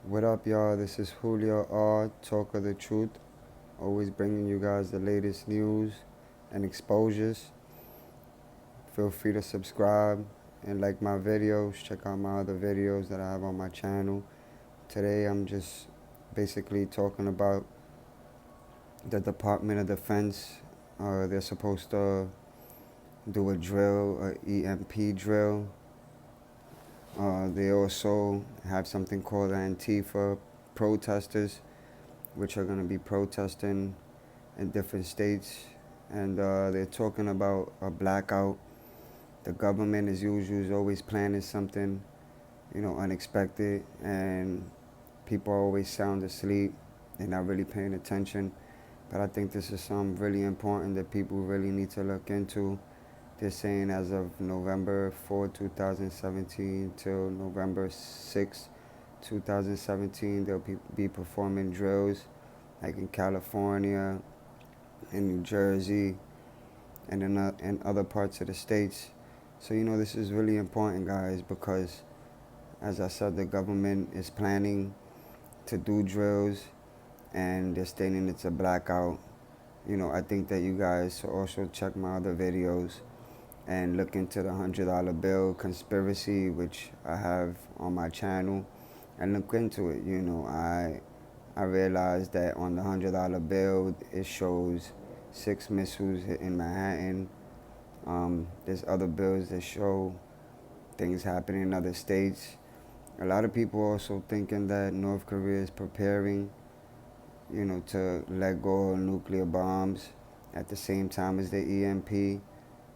What up, y'all? This is Julio R. Talk of the Truth. Always bringing you guys the latest news and exposures. Feel free to subscribe and like my videos. Check out my other videos that I have on my channel. Today, I'm just basically talking about the Department of Defense. They're supposed to do a drill, a EMP drill. They also have something called Antifa protesters, which are going to be protesting in different states, and they're talking about a blackout. The government, as usual, is always planning something, unexpected, and people are always sound asleep. They're not really paying attention. But I think this is something really important that people really need to look into. They're saying as of November 4, 2017 till November 6, 2017, they'll be performing drills like in California, in New Jersey, and in other parts of the states. So, this is really important, guys, because as I said, the government is planning to do drills and they're stating it's a blackout. I think that you guys should also check my other videos and look into the $100 bill conspiracy, which I have on my channel, and look into it. I realized that on the $100 bill, it shows 6 missiles hitting Manhattan. There's other bills that show things happening in other states. A lot of people also thinking that North Korea is preparing, to let go of nuclear bombs at the same time as the EMP.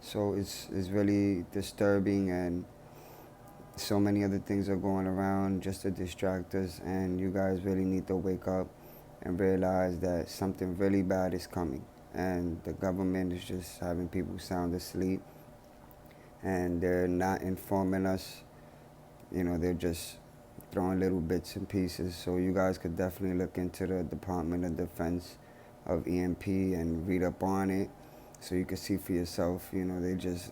So it's really disturbing, and so many other things are going around just to distract us, and you guys really need to wake up and realize that something really bad is coming, and the government is just having people sound asleep, and they're not informing us. They're just throwing little bits and pieces. So you guys could definitely look into the Department of Defense of EMP and read up on it so you can see for yourself. They just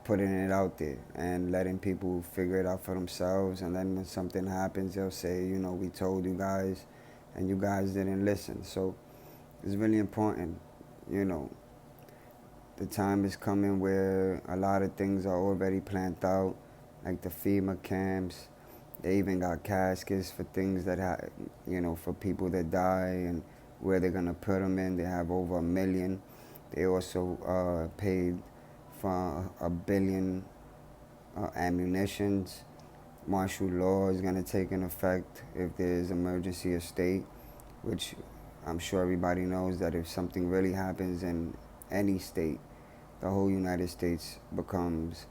putting it out there and letting people figure it out for themselves. And then when something happens, they'll say, we told you guys and you guys didn't listen. So it's really important. The time is coming where a lot of things are already planned out, like the FEMA camps. They even got caskets for things that for people that die and where they're gonna put them in. They have over 1 million. They also paid for 1 billion ammunitions. Martial law is gonna take in effect if there's emergency of state, which I'm sure everybody knows that if something really happens in any state, the whole United States becomes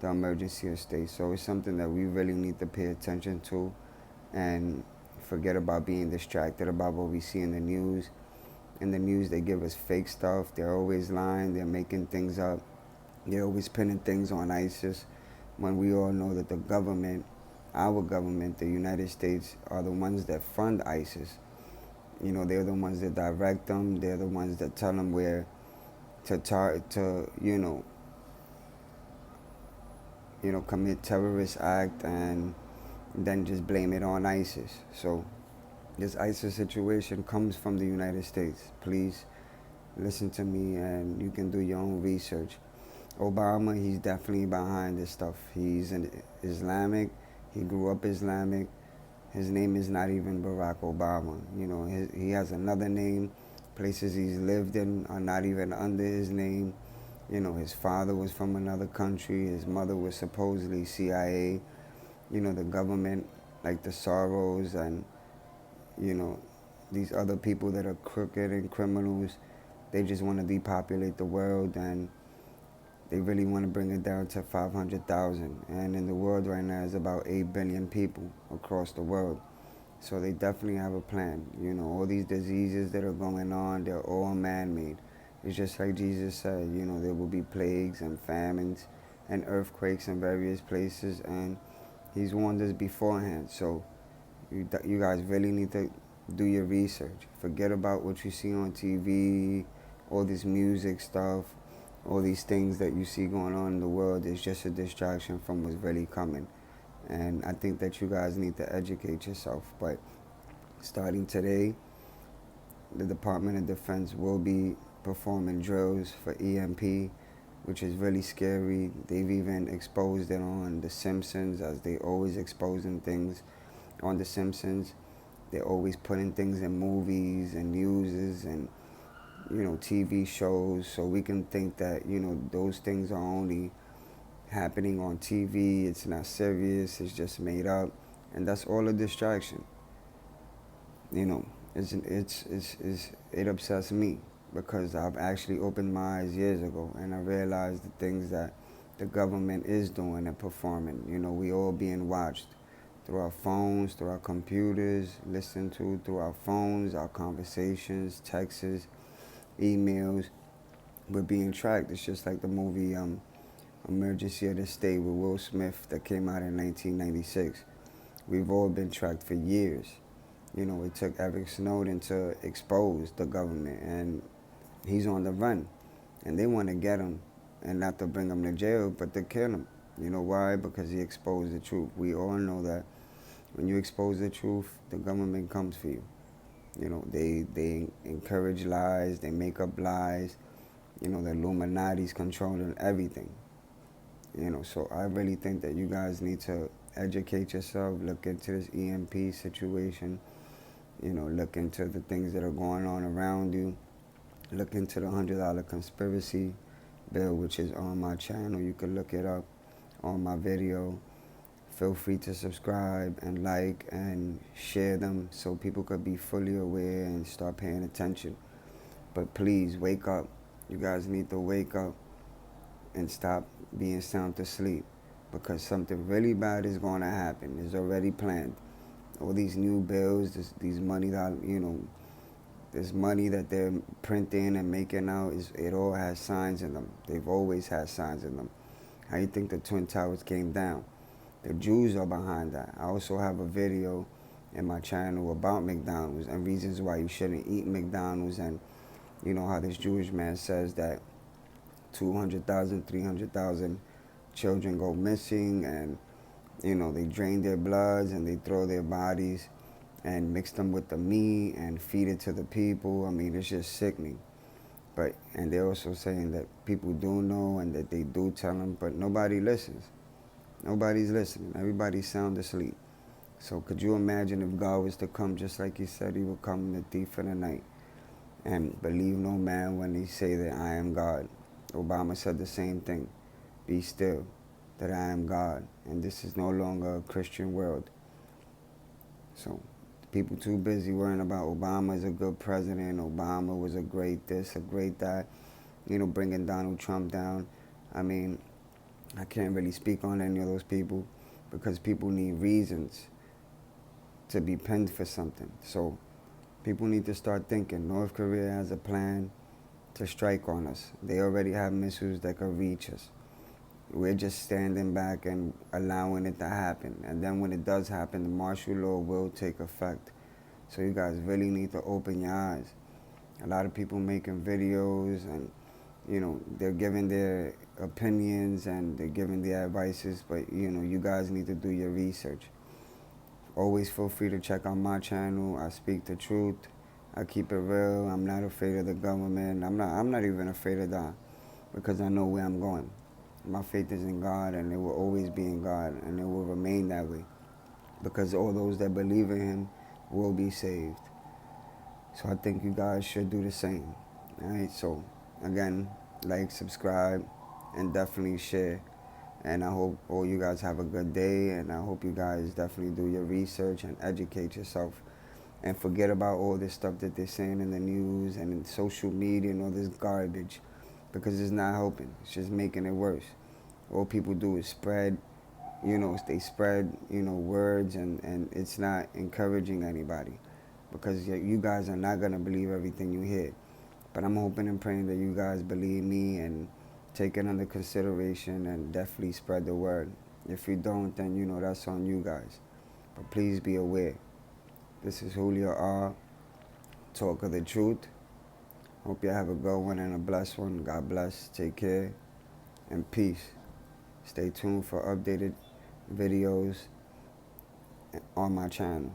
the emergency of state. So it's something that we really need to pay attention to and forget about being distracted about what we see in the news. In the news, they give us fake stuff. They're always lying. They're making things up. They're always pinning things on ISIS when we all know that the government, our government, the United States, are the ones that fund ISIS. They're the ones that direct them. They're the ones that tell them where to commit terrorist act and then just blame it on ISIS. So this ISIS situation comes from the United States. Please listen to me and you can do your own research. Obama, he's definitely behind this stuff. He's an Islamic. He grew up Islamic. His name is not even Barack Obama. He has another name. Places he's lived in are not even under his name. His father was from another country. His mother was supposedly CIA. The government, like the Soros and, these other people that are crooked and criminals, they just want to depopulate the world, and they really want to bring it down to 500,000. And in the world right now is about 8 billion people across the world. So they definitely have a plan. All these diseases that are going on, they're all man-made. It's just like Jesus said, there will be plagues and famines and earthquakes in various places, and he's warned us beforehand. So you guys really need to do your research. Forget about what you see on TV, all this music stuff, all these things that you see going on in the world is just a distraction from what's really coming. And I think that you guys need to educate yourself. But starting today, the Department of Defense will be performing drills for EMP, which is really scary. They've even exposed it on The Simpsons, as they always exposing things on The Simpsons. They're always putting things in movies and newses and TV shows, so we can think that those things are only happening on TV. It's not serious. It's just made up, and that's all a distraction. You know, it upsets me because I've actually opened my eyes years ago and I realized the things that the government is doing and performing. We all being watched through our phones, through our computers, listened to through our phones, our conversations, texts, emails. We're being tracked. It's just like the movie Emergency of the State with Will Smith that came out in 1996. We've all been tracked for years. It took Eric Snowden to expose the government, and he's on the run. And they want to get him, and not to bring him to jail, but to kill him. You know why? Because he exposed the truth. We all know that when you expose the truth, the government comes for you. They encourage lies, they make up lies. The Illuminati's controlling everything. So I really think that you guys need to educate yourself, look into this EMP situation, look into the things that are going on around you, look into the $100 conspiracy bill, which is on my channel. You can look it up on my video. Feel free to subscribe and like and share them so people could be fully aware and start paying attention. But please, wake up. You guys need to wake up and stop being sound asleep, because something really bad is going to happen. It's already planned. All these new bills, these money that, this money that they're printing and making out, it all has signs in them. They've always had signs in them. How you think the Twin Towers came down? The Jews are behind that. I also have a video in my channel about McDonald's and reasons why you shouldn't eat McDonald's, and how this Jewish man says that 200,000, 300,000 children go missing, and they drain their bloods and they throw their bodies and mix them with the meat and feed it to the people. I mean, it's just sickening. And they're also saying that people do know and that they do tell them, but nobody listens. Nobody's listening. Everybody's sound asleep. So could you imagine if God was to come just like he said he would come, the thief in the night, and believe no man when he say that I am God? Obama said the same thing. Be still, that I am God. And this is no longer a Christian world. So people too busy worrying about Obama is a good president, Obama was a great this, a great that, bringing Donald Trump down. I mean, I can't really speak on any of those people because people need reasons to be pinned for something. So people need to start thinking. North Korea has a plan to strike on us. They already have missiles that could reach us. We're just standing back and allowing it to happen. And then when it does happen, the martial law will take effect. So you guys really need to open your eyes. A lot of people making videos and, they're giving their opinions and they're giving their advices, but, you guys need to do your research. Always feel free to check out my channel. I speak the truth. I keep it real. I'm not afraid of the government. I'm not even afraid of God, because I know where I'm going. My faith is in God, and it will always be in God, and it will remain that way, because all those that believe in him will be saved. So I think you guys should do the same. All right, so again, like, subscribe, and definitely share. And I hope all you guys have a good day, and I hope you guys definitely do your research and educate yourself. And forget about all this stuff that they're saying in the news and in social media and all this garbage, because it's not helping. It's just making it worse. All people do is spread, they spread, words, and it's not encouraging anybody, because you guys are not going to believe everything you hear. But I'm hoping and praying that you guys believe me and take it under consideration and definitely spread the word. If you don't, then, that's on you guys. But please be aware. This is Julio R. Talk of the Truth. Hope you have a good one and a blessed one. God bless. Take care. And peace. Stay tuned for updated videos on my channel.